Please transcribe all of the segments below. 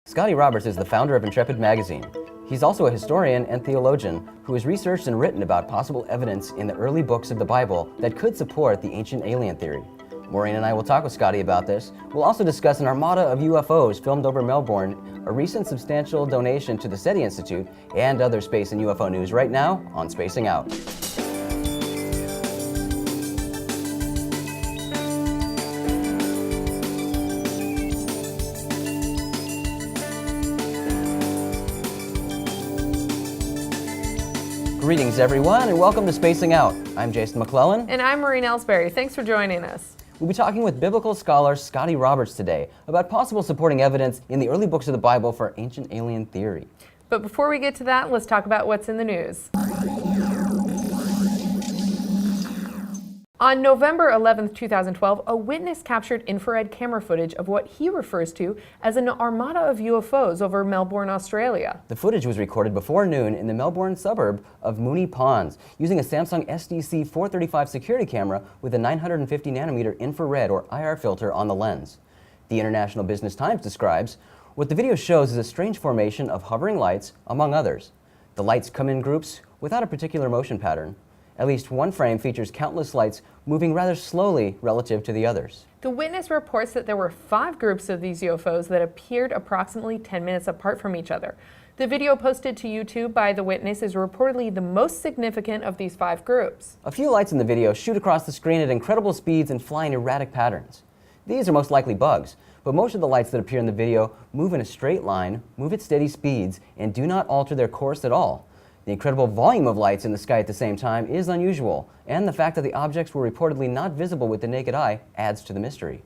Scotty Roberts is the founder of Intrepid magazine. He's also a historian and theologian who has researched and written about possible evidence in the early books of the Bible that could support the ancient alien theory. Maureen and I will talk with Scotty about this. We'll also discuss an Armada of UFOs filmed over Melbourne, a recent substantial donation to the SETI Institute, and other space and UFO news right now on Spacing Out. Greetings everyone and welcome to Spacing Out. I'm Jason McClellan. And I'm Maureen Ellsbury. Thanks for joining us. We'll be talking with biblical scholar Scotty Roberts today about possible supporting evidence in the early books of the Bible for ancient alien theory. But before we get to that, let's talk about what's in the news. On November 11, 2012, a witness captured infrared camera footage of what he refers to as an armada of UFOs over Melbourne, Australia. The footage was recorded before noon in the Melbourne suburb of Moonee Ponds using a Samsung SDC 435 security camera with a 950 nanometer infrared or IR filter on the lens. The International Business Times describes, what the video shows is a strange formation of hovering lights, among others. The lights come in groups without a particular motion pattern. At least one frame features countless lights moving rather slowly relative to the others. The witness reports that there were 5 groups of these UFOs that appeared approximately 10 minutes apart from each other. The video posted to YouTube by the witness is reportedly the most significant of these 5 groups. A few lights in the video shoot across the screen at incredible speeds and fly in erratic patterns. These are most likely bugs, but most of the lights that appear in the video move in a straight line, move at steady speeds, and do not alter their course at all. The incredible volume of lights in the sky at the same time is unusual, and the fact that the objects were reportedly not visible with the naked eye adds to the mystery.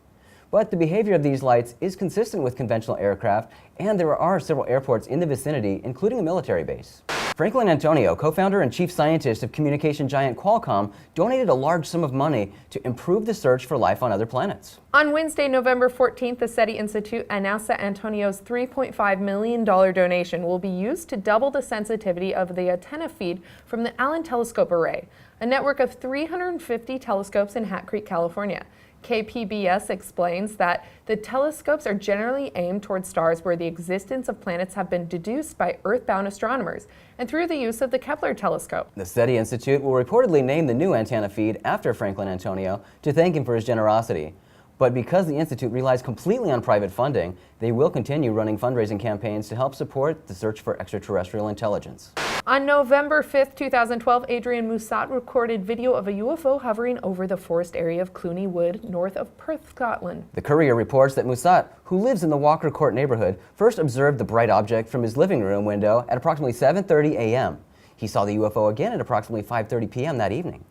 But the behavior of these lights is consistent with conventional aircraft, and there are several airports in the vicinity, including a military base. Franklin Antonio, co-founder and chief scientist of communication giant Qualcomm, donated a large sum of money to improve the search for life on other planets. On Wednesday, November 14th, the SETI Institute announced that Antonio's $3.5 million donation will be used to double the sensitivity of the antenna feed from the Allen Telescope Array, a network of 350 telescopes in Hat Creek, California. KPBS explains that the telescopes are generally aimed toward stars where the existence of planets have been deduced by Earth-bound astronomers and through the use of the Kepler telescope. The SETI Institute will reportedly name the new antenna feed after Franklin Antonio to thank him for his generosity. But because the Institute relies completely on private funding, they will continue running fundraising campaigns to help support the search for extraterrestrial intelligence. On November 5th, 2012, Adrian Musat recorded video of a UFO hovering over the forest area of Cluny Wood, north of Perth, Scotland. The Courier reports that Musat, who lives in the Walker Court neighborhood, first observed the bright object from his living room window at approximately 7:30 a.m. He saw the UFO again at approximately 5:30 p.m. that evening.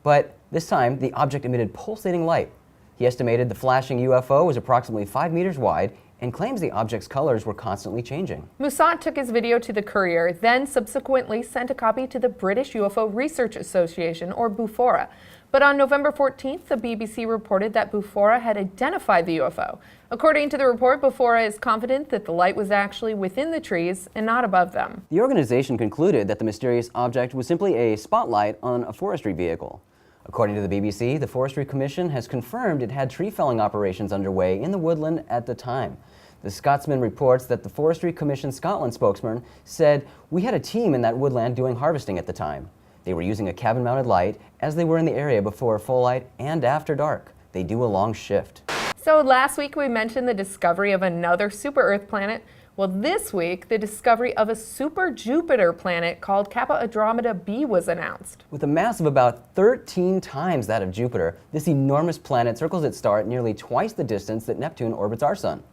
But this time, the object emitted pulsating light. He estimated the flashing UFO was approximately 5 meters wide and claims the object's colors were constantly changing. Musat took his video to the Courier, then subsequently sent a copy to the British UFO Research Association, or BUFORA. But on November 14th, the BBC reported that BUFORA had identified the UFO. According to the report, BUFORA is confident that the light was actually within the trees and not above them. The organization concluded that the mysterious object was simply a spotlight on a forestry vehicle. According to the BBC, the Forestry Commission has confirmed it had tree felling operations underway in the woodland at the time. The Scotsman reports that the Forestry Commission Scotland spokesman said, "We had a team in that woodland doing harvesting at the time. They were using a cabin-mounted light as they were in the area before full light and after dark. They do a long shift." So last week we mentioned the discovery of another super-Earth planet. Well, this week, the discovery of a super-Jupiter planet called Kappa Andromeda b was announced. With a mass of about 13 times that of Jupiter, this enormous planet circles its star at nearly twice the distance that Neptune orbits our sun.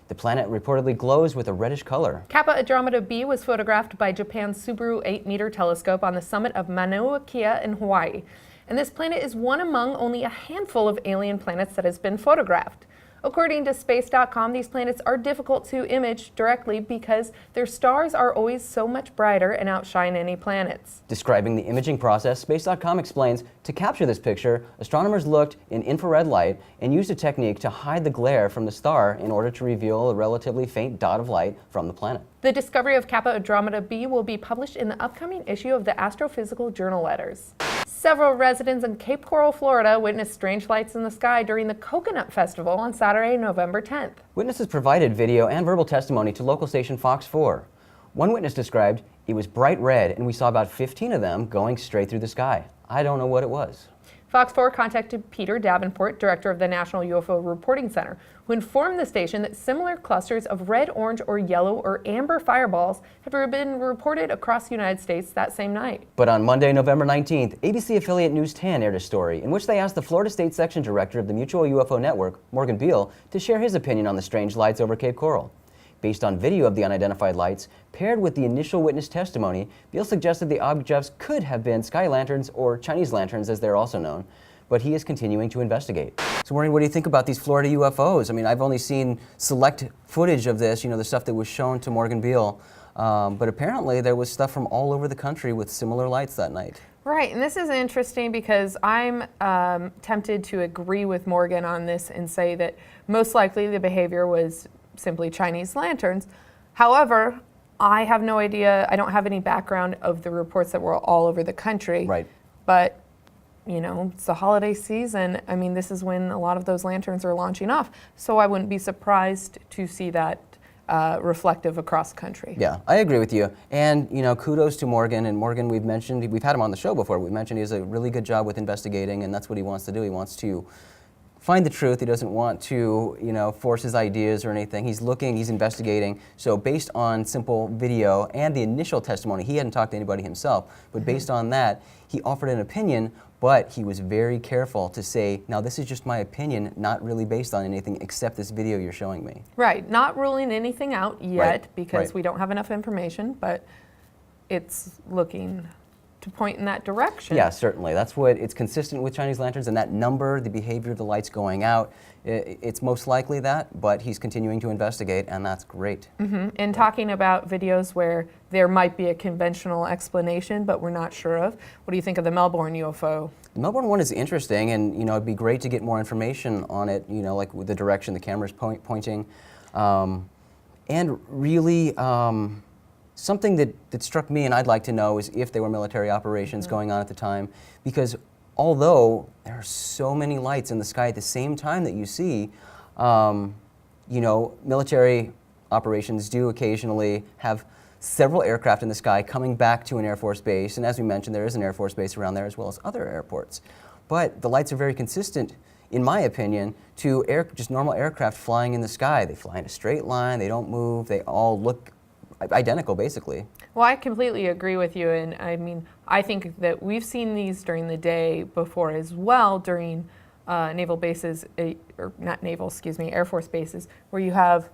The planet reportedly glows with a reddish color. Kappa Andromeda b was photographed by Japan's Subaru 8-meter telescope on the summit of Mauna Kea in Hawaii. And this planet is one among only a handful of alien planets that has been photographed. According to Space.com, these planets are difficult to image directly because their stars are always so much brighter and outshine any planets. Describing the imaging process, Space.com explains, to capture this picture, astronomers looked in infrared light and used a technique to hide the glare from the star in order to reveal a relatively faint dot of light from the planet. The discovery of Kappa Andromeda b will be published in the upcoming issue of the Astrophysical Journal Letters. Several residents in Cape Coral, Florida witnessed strange lights in the sky during the Coconut Festival on Saturday Saturday, November 10th. Witnesses provided video and verbal testimony to local station Fox 4. One witness described, "It was bright red and we saw about 15 of them going straight through the sky. I don't know what it was." Fox 4 contacted Peter Davenport, director of the National UFO Reporting Center, who informed the station that similar clusters of red, orange, or yellow or amber fireballs had been reported across the United States that same night. But on Monday, November 19th, ABC affiliate News 10 aired a story in which they asked the Florida State Section Director of the Mutual UFO Network, Morgan Beale, to share his opinion on the strange lights over Cape Coral. Based on video of the unidentified lights, paired with the initial witness testimony, Beale suggested the objects could have been sky lanterns or Chinese lanterns as they're also known, but he is continuing to investigate. So Maureen, what do you think about these Florida UFOs? I mean, I've only seen select footage of this, the stuff that was shown to Morgan Beale, but apparently there was stuff from all over the country with similar lights that night. Right, and this is interesting because I'm tempted to agree with Morgan on this and say that most likely the behavior was simply Chinese lanterns. However, I have no idea, I don't have any background of the reports that were all over the country. Right. But, it's the holiday season. I mean, this is when a lot of those lanterns are launching off. So I wouldn't be surprised to see that reflective across the country. Yeah, I agree with you. And, kudos to Morgan. And Morgan, we've had him on the show before. We've mentioned he does a really good job with investigating, and that's what he wants to do. He wants to find the truth. He doesn't want to, force his ideas or anything. He's looking, he's investigating. So based on simple video and the initial testimony, he hadn't talked to anybody himself, but based on that, he offered an opinion, but he was very careful to say, now this is just my opinion, not really based on anything except this video you're showing me. Right, not ruling anything out yet because right. we don't have enough information, but it's looking to point in that direction. Yeah, certainly. That's what it's consistent with Chinese lanterns, and that number, the behavior of the lights going out, it's most likely that, but he's continuing to investigate, and that's great. Mm-hmm. And talking about videos where there might be a conventional explanation, but we're not sure of, what do you think of the Melbourne UFO? The Melbourne one is interesting, and it'd be great to get more information on it, like with the direction the camera's pointing, and really, something that struck me and I'd like to know is if there were military operations going on at the time, because although there are so many lights in the sky at the same time that you see, military operations do occasionally have several aircraft in the sky coming back to an Air Force base, and as we mentioned, there is an Air Force base around there as well as other airports. But the lights are very consistent, in my opinion, to just normal aircraft flying in the sky. They fly in a straight line, they don't move, they all look identical, basically. Well, I completely agree with you, and I think that we've seen these during the day before as well, during naval bases, or not naval, Air Force bases, where you have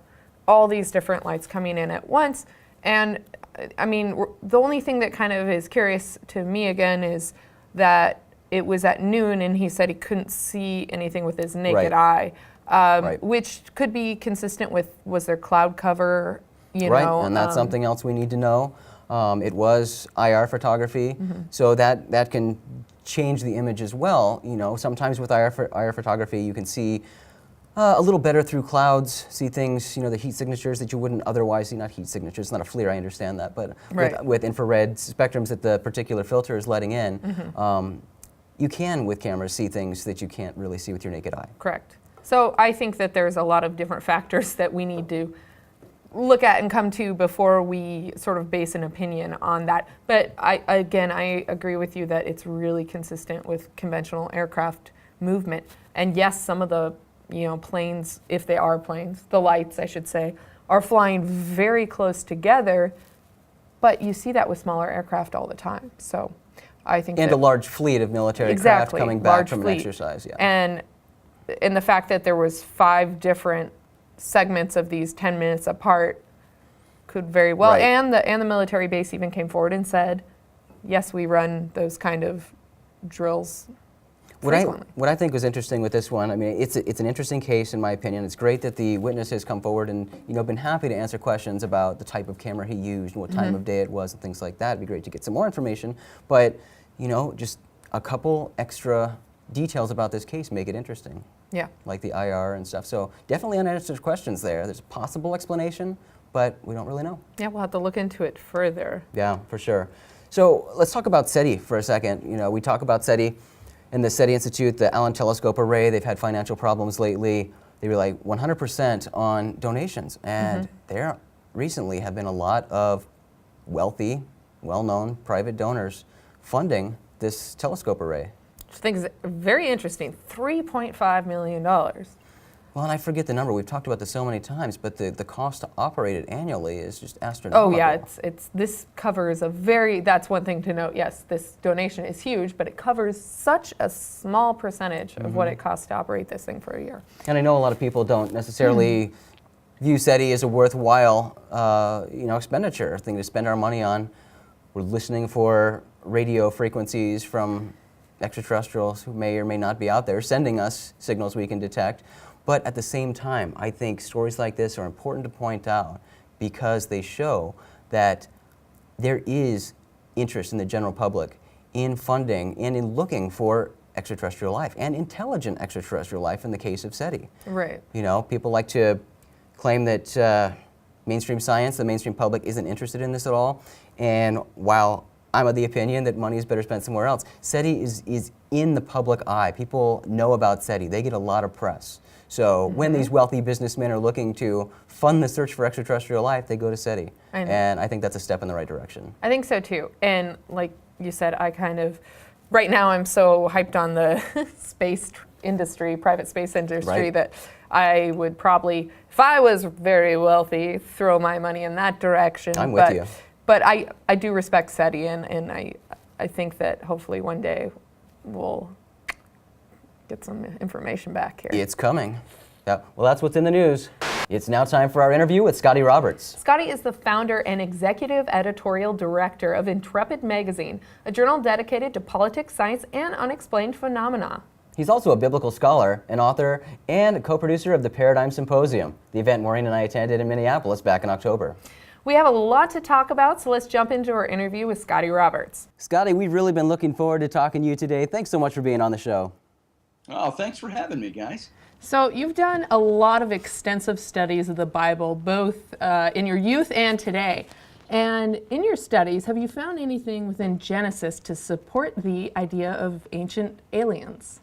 all these different lights coming in at once. And the only thing that kind of is curious to me again is that it was at noon and he said he couldn't see anything with his naked eye, which could be consistent with, was there cloud cover? And that's something else we need to know. It was IR photography, so that can change the image as well. Sometimes with IR photography, you can see a little better through clouds, see things, the heat signatures that you wouldn't otherwise see. Not heat signatures, it's not a FLIR, I understand that, but with infrared spectrums that the particular filter is letting in, you can, with cameras, see things that you can't really see with your naked eye. Correct. So I think that there's a lot of different factors that we need to look at and come to before we sort of base an opinion on that. But I agree with you that it's really consistent with conventional aircraft movement. And yes, some of the planes, if they are planes, the lights I should say, are flying very close together, but you see that with smaller aircraft all the time. So I think a large fleet of military craft coming back from an exercise. Yeah. And the fact that there was 5 different segments of these 10 minutes apart could very well, and the military base even came forward and said, yes, we run those kind of drills frequently. What I think was interesting with this one, it's an interesting case in my opinion. It's great that the witness has come forward and been happy to answer questions about the type of camera he used and what time of day it was and things like that. It'd be great to get some more information, but just a couple extra details about this case make it interesting. Yeah. Like the IR and stuff. So definitely unanswered questions there. There's a possible explanation, but we don't really know. Yeah, we'll have to look into it further. Yeah, for sure. So let's talk about SETI for a second. We talk about SETI and the SETI Institute, the Allen Telescope Array. They've had financial problems lately. they rely 100% on donations. And there recently have been a lot of wealthy, well-known private donors funding this telescope array. Which I think is very interesting. $3.5 million. Well, and I forget the number. We've talked about this so many times, but the cost to operate it annually is just astronomical. Oh yeah, this covers a that's one thing to note. Yes, this donation is huge, but it covers such a small percentage of what it costs to operate this thing for a year. And I know a lot of people don't necessarily view SETI as a worthwhile, expenditure, thing to spend our money on. We're listening for radio frequencies from extraterrestrials who may or may not be out there, sending us signals we can detect. But at the same time, I think stories like this are important to point out because they show that there is interest in the general public in funding and in looking for extraterrestrial life and intelligent extraterrestrial life in the case of SETI. Right. You know, people like to claim that mainstream science, the mainstream public isn't interested in this at all. And while I'm of the opinion that money is better spent somewhere else, SETI is in the public eye. People know about SETI. They get a lot of press. So when these wealthy businessmen are looking to fund the search for extraterrestrial life, they go to SETI. And I think that's a step in the right direction. I think so too. And like you said, right now I'm so hyped on the space industry, private space industry, that I would probably, if I was very wealthy, throw my money in that direction. I'm with you. But I do respect SETI, and I think that hopefully one day we'll get some information back here. It's coming. Yeah. Well, that's what's in the news. It's now time for our interview with Scotty Roberts. Scotty is the founder and executive editorial director of Intrepid Magazine, a journal dedicated to politics, science, and unexplained phenomena. He's also a biblical scholar, an author, and a co-producer of the Paradigm Symposium, the event Maureen and I attended in Minneapolis back in October. We have a lot to talk about, so let's jump into our interview with Scotty Roberts. Scotty, we've really been looking forward to talking to you today. Thanks so much for being on the show. Oh, thanks for having me, guys. So you've done a lot of extensive studies of the Bible, both in your youth and today. And in your studies, have you found anything within Genesis to support the idea of ancient aliens?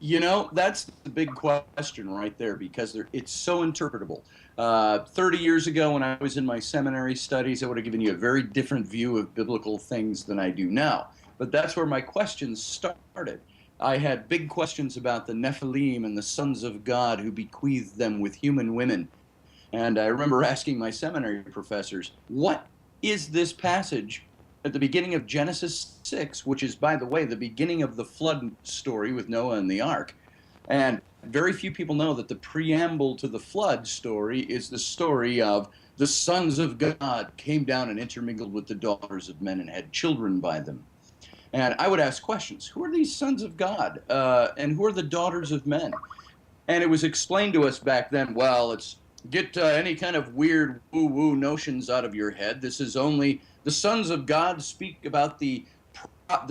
You know, that's the big question right there, because it's so interpretable. 30 years ago, when I was in my seminary studies, I would have given you a very different view of biblical things than I do now. But that's where my questions started. I had big questions about the Nephilim and the sons of God who bequeathed them with human women. And I remember asking my seminary professors, what is this passage at the beginning of Genesis 6, which is, by the way, the beginning of the flood story with Noah and the ark? And very few people know that the preamble to the flood story is the story of the sons of God came down and intermingled with the daughters of men and had children by them. And I would ask questions. Who are these sons of God? And who are the daughters of men? And it was explained to us back then, well, get any kind of weird woo-woo notions out of your head. This is only the sons of God speak about the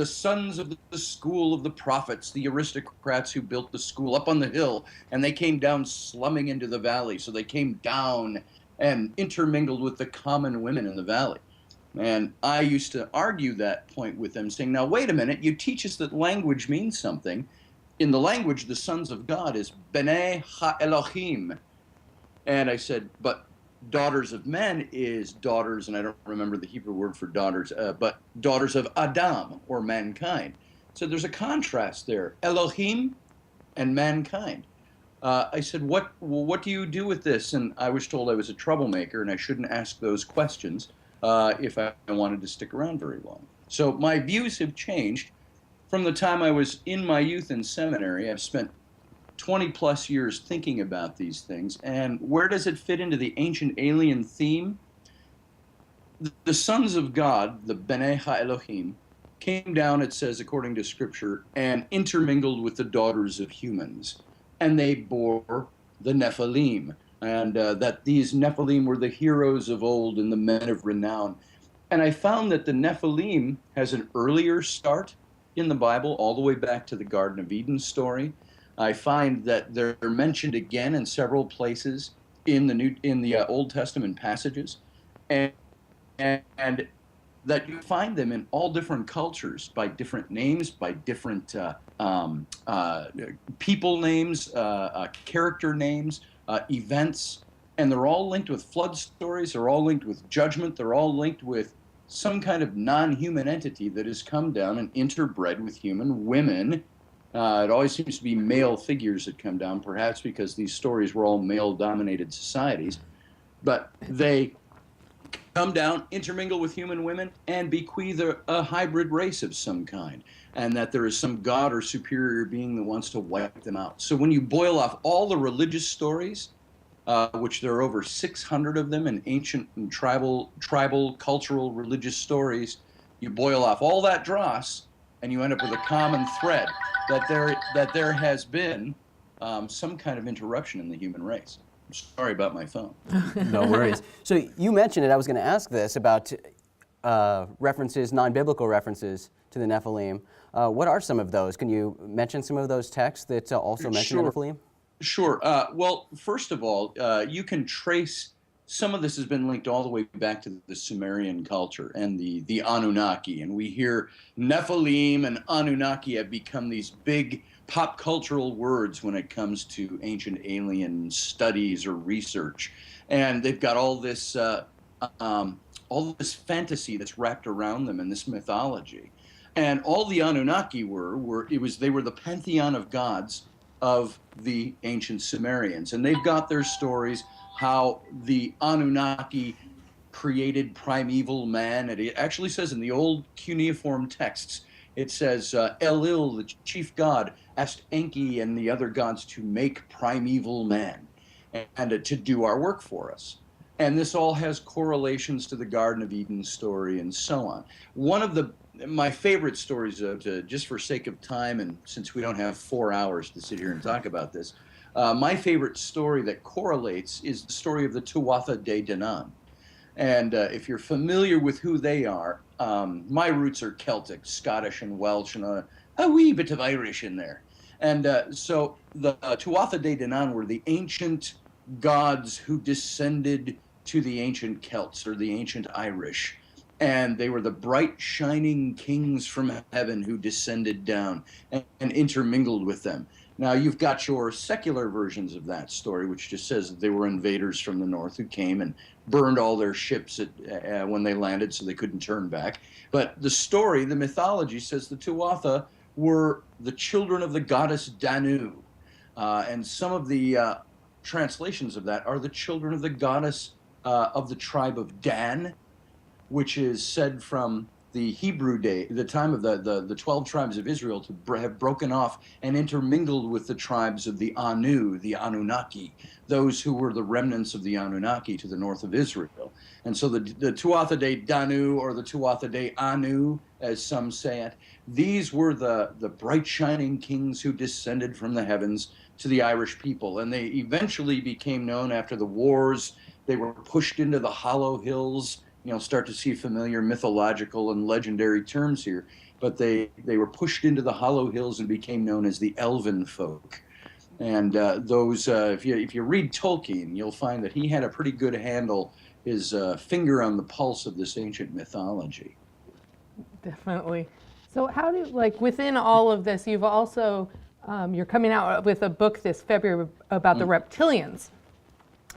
sons of the school of the prophets, the aristocrats who built the school up on the hill, and they came down slumming into the valley. So they came down and intermingled with the common women in the valley. And I used to argue that point with them, saying, now, wait a minute, you teach us that language means something. In the language, the sons of God is B'nai Ha-Elohim. And I said, but daughters of men is daughters, and I don't remember the Hebrew word for daughters, but daughters of Adam, or mankind. So there's a contrast there, Elohim and mankind. I said, what do you do with this? And I was told I was a troublemaker, and I shouldn't ask those questions if I wanted to stick around very long. So my views have changed. From the time I was in my youth in seminary, I've spent 20 plus years thinking about these things. And where does it fit into the ancient alien theme? The sons of God, the B'nai Ha-Elohim, came down, it says, according to Scripture, and intermingled with the daughters of humans. And they bore the Nephilim. And that these Nephilim were the heroes of old and the men of renown. And I found that the Nephilim has an earlier start in the Bible, all the way back to the Garden of Eden story. I find that they're mentioned again in several places in the Old Testament passages, and that you find them in all different cultures by different names, by different people names, character names, events, and they're all linked with flood stories. They're all linked with judgment. They're all linked with some kind of non-human entity that has come down and interbred with human women. It always seems to be male figures that come down, perhaps because these stories were all male-dominated societies. But they come down, intermingle with human women, and bequeath a hybrid race of some kind, and that there is some god or superior being that wants to wipe them out. So when you boil off all the religious stories, which there are over 600 of them in ancient and tribal, cultural, religious stories, you boil off all that dross, and you end up with a common thread that there has been some kind of interruption in the human race. I'm sorry about my phone. No worries. So you mentioned it. I was going to ask this about references, non-biblical references to the Nephilim. What are some of those? Can you mention some of those texts that also mention the Nephilim? Sure. Well, first of all, you can trace, some of this has been linked all the way back to the Sumerian culture and the Anunnaki. And we hear Nephilim and Anunnaki have become these big pop cultural words when it comes to ancient alien studies or research. And they've got all this fantasy that's wrapped around them in this mythology. And all the Anunnaki they were the pantheon of gods of the ancient Sumerians. And they've got their stories, how the Anunnaki created primeval man. And it actually says in the old cuneiform texts, it says, Elil, the chief god, asked Enki and the other gods to make primeval man and to do our work for us. And this all has correlations to the Garden of Eden story and so on. One of my favorite stories, just for sake of time, and since we don't have 4 hours to sit here and talk about this, my favorite story that correlates is the story of the Tuatha De Danann. And if you're familiar with who they are, my roots are Celtic, Scottish, and Welsh, and a wee bit of Irish in there. And so the Tuatha De Danann were the ancient gods who descended to the ancient Celts or the ancient Irish. And they were the bright, shining kings from heaven who descended down and intermingled with them. Now, you've got your secular versions of that story, which just says that they were invaders from the north who came and burned all their ships when they landed so they couldn't turn back. But the story, the mythology, says the Tuatha were the children of the goddess Danu. And some of the translations of that are the children of the goddess of the tribe of Dan, which is said from the Hebrew day, the time of the 12 tribes of Israel to have broken off and intermingled with the tribes of the Anu, the Anunnaki, those who were the remnants of the Anunnaki to the north of Israel. And so the Tuatha De Danu, or the Tuatha De Anu, as some say it, these were the bright shining kings who descended from the heavens to the Irish people. And they eventually became known after the wars. They were pushed into the Hollow Hills. Start to see familiar mythological and legendary terms here, but they were pushed into the Hollow Hills and became known as the Elven folk. And if you read Tolkien, you'll find that he had a pretty good handle, his finger on the pulse of this ancient mythology. Definitely. So how within all of this, you've also, you're coming out with a book this February about the reptilians.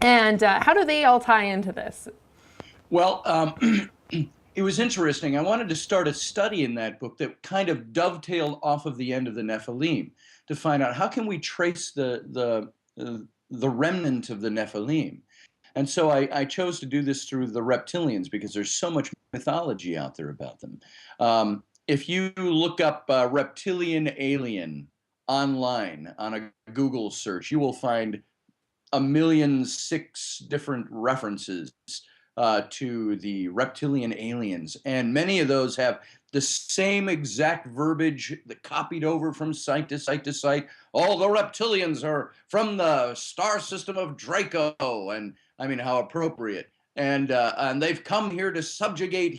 And how do they all tie into this? Well, it was interesting. I wanted to start a study in that book that kind of dovetailed off of the end of the Nephilim to find out how can we trace the remnant of the Nephilim. And so I chose to do this through the reptilians because there's so much mythology out there about them. If you look up reptilian alien online on a Google search, you will find 1,000,006 different references to the reptilian aliens, and many of those have the same exact verbiage that copied over from site to site to site. All the reptilians are from the star system of Draco, and I mean, how appropriate. And they've come here to subjugate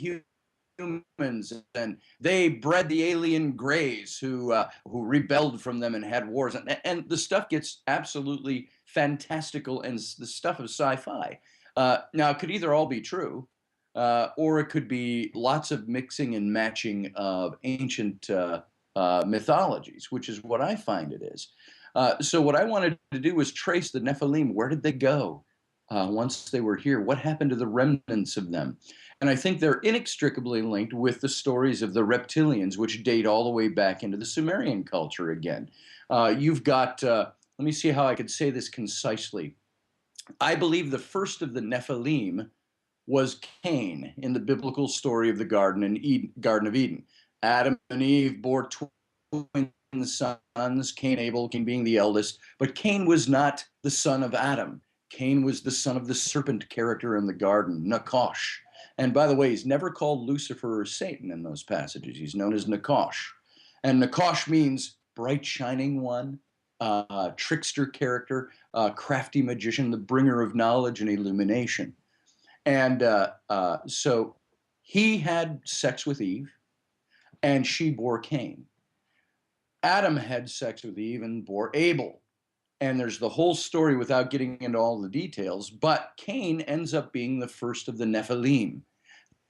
humans, and they bred the alien greys who rebelled from them and had wars, and the stuff gets absolutely fantastical and the stuff of sci-fi. Now, it could either all be true, or it could be lots of mixing and matching of ancient mythologies, which is what I find it is. So what I wanted to do was trace the Nephilim. Where did they go once they were here? What happened to the remnants of them? And I think they're inextricably linked with the stories of the reptilians, which date all the way back into the Sumerian culture again. You've got, let me see how I could say this concisely. I believe the first of the Nephilim was Cain in the biblical story of the Garden of Eden. Adam and Eve bore twin sons, Cain, Abel, Cain being the eldest, but Cain was not the son of Adam. Cain was the son of the serpent character in the garden, Nakash. And by the way, he's never called Lucifer or Satan in those passages. He's known as Nakash. And Nakash means bright shining one, trickster character, crafty magician, the bringer of knowledge and illumination. And so he had sex with Eve, and she bore Cain. Adam had sex with Eve and bore Abel. And there's the whole story without getting into all the details, but Cain ends up being the first of the Nephilim,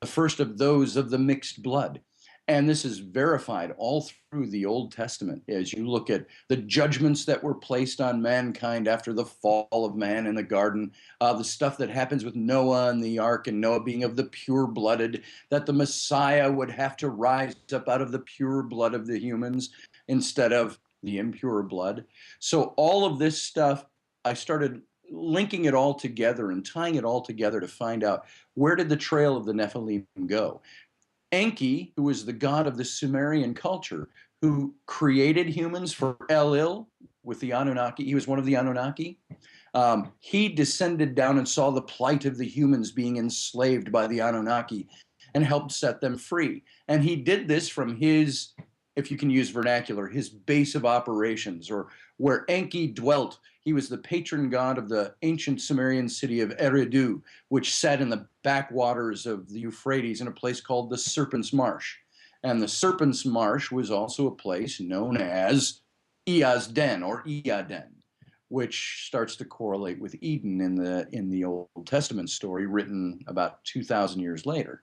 the first of those of the mixed blood. And this is verified all through the Old Testament as you look at the judgments that were placed on mankind after the fall of man in the garden, the stuff that happens with Noah and the ark, and Noah being of the pure-blooded, that the Messiah would have to rise up out of the pure blood of the humans instead of the impure blood. So all of this stuff, I started linking it all together and tying it all together to find out, where did the trail of the Nephilim go? Enki, who was the god of the Sumerian culture, who created humans for Enlil with the Anunnaki. He was one of the Anunnaki. He descended down and saw the plight of the humans being enslaved by the Anunnaki and helped set them free. And he did this from his, if you can use vernacular, his base of operations, or where Enki dwelt. He was the patron god of the ancient Sumerian city of Eridu, which sat in the backwaters of the Euphrates in a place called the Serpent's Marsh. And the Serpent's Marsh was also a place known as Iazden, or Iaden, which starts to correlate with Eden in the Old Testament story written about 2,000 years later.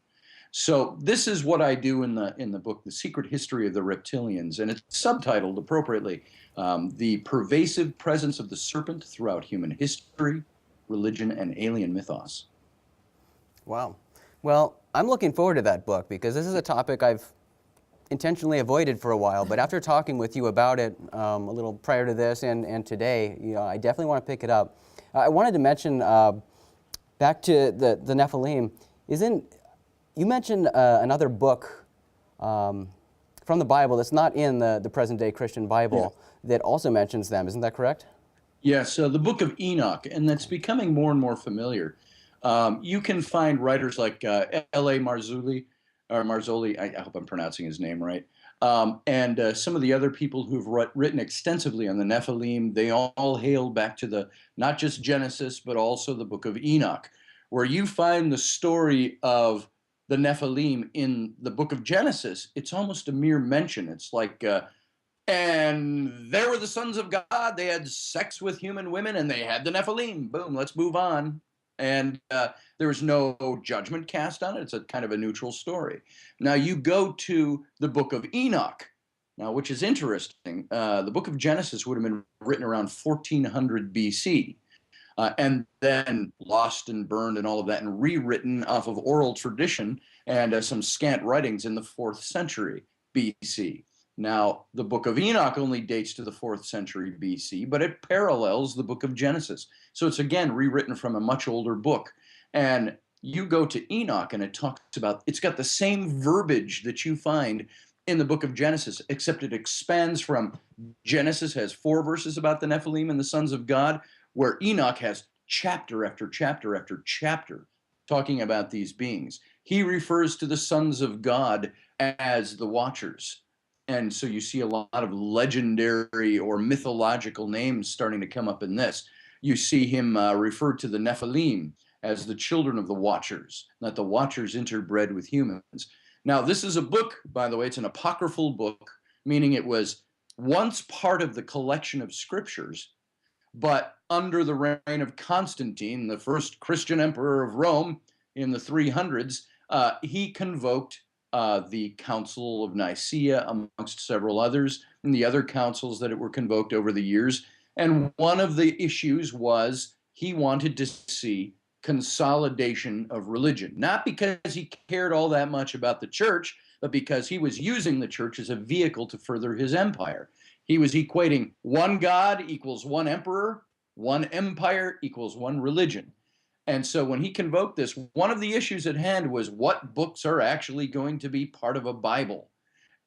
So this is what I do in the book, The Secret History of the Reptilians, and it's subtitled appropriately, The Pervasive Presence of the Serpent Throughout Human History, Religion, and Alien Mythos. Wow. Well, I'm looking forward to that book because this is a topic I've intentionally avoided for a while, but after talking with you about it a little prior to this and today, I definitely want to pick it up. I wanted to mention, back to the Nephilim, you mentioned another book from the Bible that's not in the present-day Christian Bible that also mentions them. Isn't that correct? Yes, the Book of Enoch, and that's becoming more and more familiar. You can find writers like L.A. Marzulli, I hope I'm pronouncing his name right, and some of the other people who've written extensively on the Nephilim. They all hail back to not just Genesis, but also the Book of Enoch, where you find the story of the Nephilim in the book of Genesis. It's almost a mere mention. It's like, and there were the sons of God. They had sex with human women, and they had the Nephilim. Boom, let's move on. And there was no judgment cast on it. It's a kind of a neutral story. Now you go to the book of Enoch, now, which is interesting. The book of Genesis would have been written around 1400 BC. And then lost and burned and all of that, and rewritten off of oral tradition and some scant writings in the 4th century BC. Now, the Book of Enoch only dates to the 4th century BC, but it parallels the Book of Genesis. So it's, again, rewritten from a much older book. And you go to Enoch, and it talks about, it's got the same verbiage that you find in the Book of Genesis, except it expands from Genesis has 4 verses about the Nephilim and the sons of God, where Enoch has chapter after chapter after chapter talking about these beings. He refers to the sons of God as the Watchers. And so you see a lot of legendary or mythological names starting to come up in this. You see him refer to the Nephilim as the children of the Watchers, that the Watchers interbred with humans. Now, this is a book, by the way, it's an apocryphal book, meaning it was once part of the collection of scriptures, but under the reign of Constantine, the first Christian emperor of Rome in the 300s, he convoked the Council of Nicaea, amongst several others, and the other councils that were convoked over the years. And one of the issues was he wanted to see consolidation of religion, not because he cared all that much about the church, but because he was using the church as a vehicle to further his empire. He was equating one God equals one emperor, one empire equals one religion. And so when he convoked this, one of the issues at hand was what books are actually going to be part of a Bible.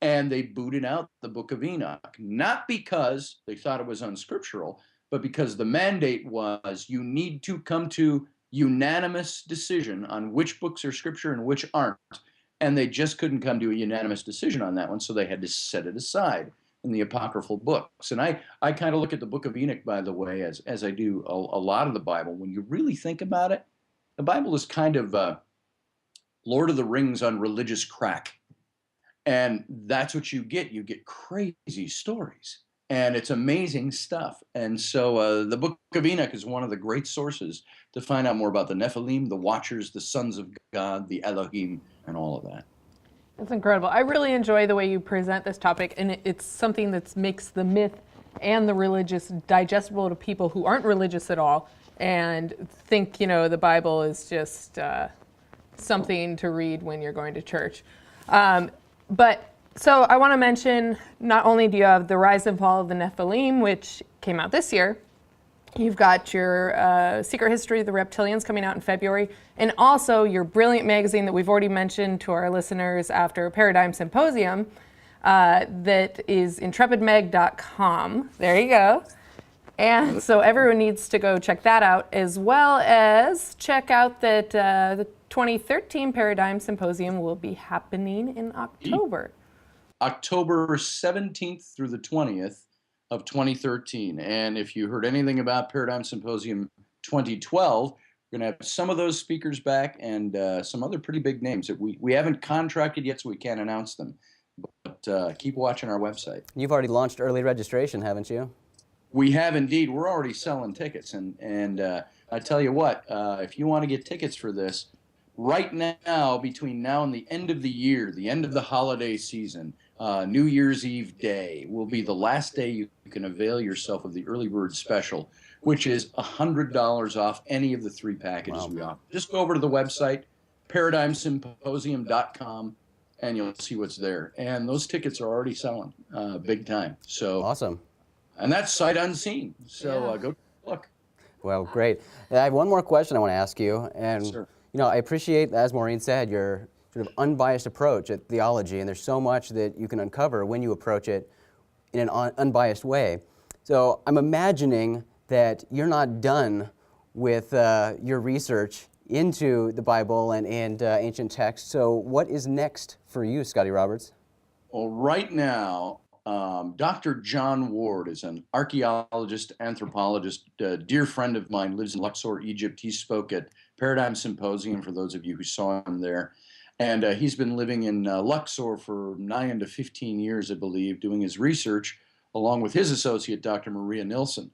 And they booted out the Book of Enoch, not because they thought it was unscriptural, but because the mandate was you need to come to unanimous decision on which books are scripture and which aren't. And they just couldn't come to a unanimous decision on that one, so they had to set it aside in the apocryphal books. And I kind of look at the Book of Enoch, by the way, as I do a lot of the Bible. When you really think about it, the Bible is kind of Lord of the Rings on religious crack. And that's what you get. You get crazy stories. And it's amazing stuff. And so the Book of Enoch is one of the great sources to find out more about the Nephilim, the Watchers, the sons of God, the Elohim, and all of that. That's incredible. I really enjoy the way you present this topic, and it's something that makes the myth and the religious digestible to people who aren't religious at all and think, the Bible is just something to read when you're going to church. So I want to mention, not only do you have The Rise and Fall of the Nephilim, which came out this year, you've got your Secret History of the Reptilians coming out in February, and also your brilliant magazine that we've already mentioned to our listeners after Paradigm Symposium, that is intrepidmag.com. There you go. And so everyone needs to go check that out, as well as check out that the 2013 Paradigm Symposium will be happening in October. October 17th through the 20th of 2013. And if you heard anything about Paradigm Symposium 2012, we're going to have some of those speakers back and some other pretty big names that we haven't contracted yet, so we can't announce them. But keep watching our website. You've already launched early registration, haven't you? We have indeed. We're already selling tickets. And I tell you what, if you want to get tickets for this, right now, between now and the end of the year, the end of the holiday season, New Year's Eve day will be the last day you can avail yourself of the early bird special, which is $100 off any of the 3 packages we offer. Just go over to the website, paradigmsymposium.com, and you'll see what's there. And those tickets are already selling big time. So awesome. And that's sight unseen. So go look. Well, great. I have one more question I want to ask you. And Sure. I appreciate, as Maureen said, your sort of unbiased approach at theology, and there's so much that you can uncover when you approach it in an unbiased way. So I'm imagining that you're not done with your research into the Bible and ancient texts. So what is next for you, Scotty Roberts? Well, right now, Dr. John Ward is an archaeologist, anthropologist, a dear friend of mine, lives in Luxor, Egypt. He spoke at Paradigm Symposium, for those of you who saw him there. And he's been living in Luxor for 9 to 15 years, I believe, doing his research along with his associate, Dr. Maria Nilsson.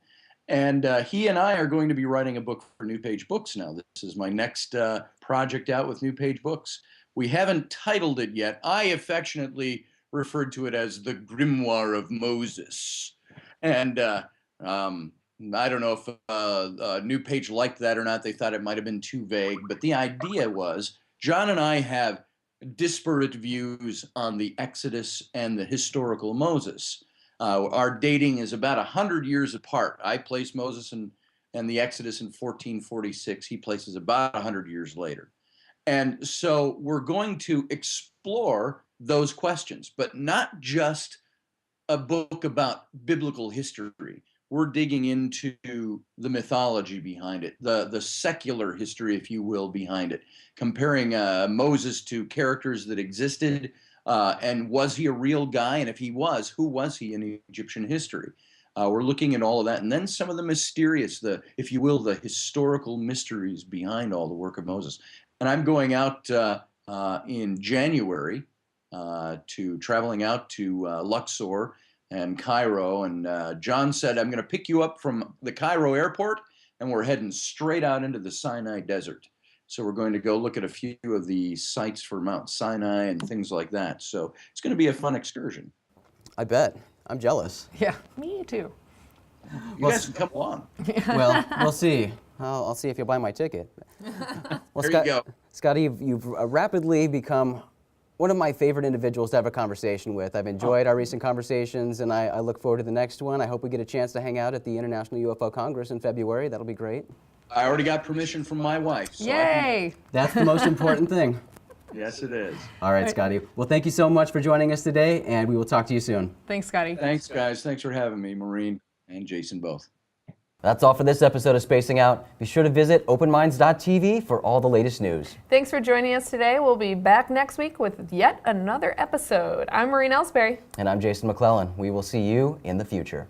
And he and I are going to be writing a book for New Page Books now. This is my next project out with New Page Books. We haven't titled it yet. I affectionately referred to it as the Grimoire of Moses. And I don't know if New Page liked that or not. They thought it might have been too vague. But the idea was, John and I have disparate views on the Exodus and the historical Moses. Our dating is about 100 years apart. I place Moses and the Exodus in 1446. He places about 100 years later. And so we're going to explore those questions, but not just a book about biblical history. We're digging into the mythology behind it, the secular history, if you will, behind it, comparing Moses to characters that existed, and was he a real guy? And if he was, who was he in Egyptian history? We're looking at all of that, and then some of the mysterious, if you will, the historical mysteries behind all the work of Moses. And I'm going out in January, traveling out to Luxor and Cairo, and John said, I'm going to pick you up from the Cairo airport, and we're heading straight out into the Sinai Desert. So we're going to go look at a few of the sites for Mount Sinai and things like that. So it's going to be a fun excursion. I bet. I'm jealous. Yeah, me too. You guys can come along. Well, we'll see. I'll see if you'll buy my ticket. Well, There you go. Scotty, you've rapidly become one of my favorite individuals to have a conversation with. I've enjoyed our recent conversations, and I look forward to the next one. I hope we get a chance to hang out at the International UFO Congress in February. That'll be great. I already got permission from my wife. So Yay! That's the most important thing. Yes, it is. All right, Scotty. Well, thank you so much for joining us today, and we will talk to you soon. Thanks, Scotty. Thanks, guys. Thanks for having me, Maureen and Jason both. That's all for this episode of Spacing Out. Be sure to visit openminds.tv for all the latest news. Thanks for joining us today. We'll be back next week with yet another episode. I'm Maureen Ellsbury. And I'm Jason McClellan. We will see you in the future.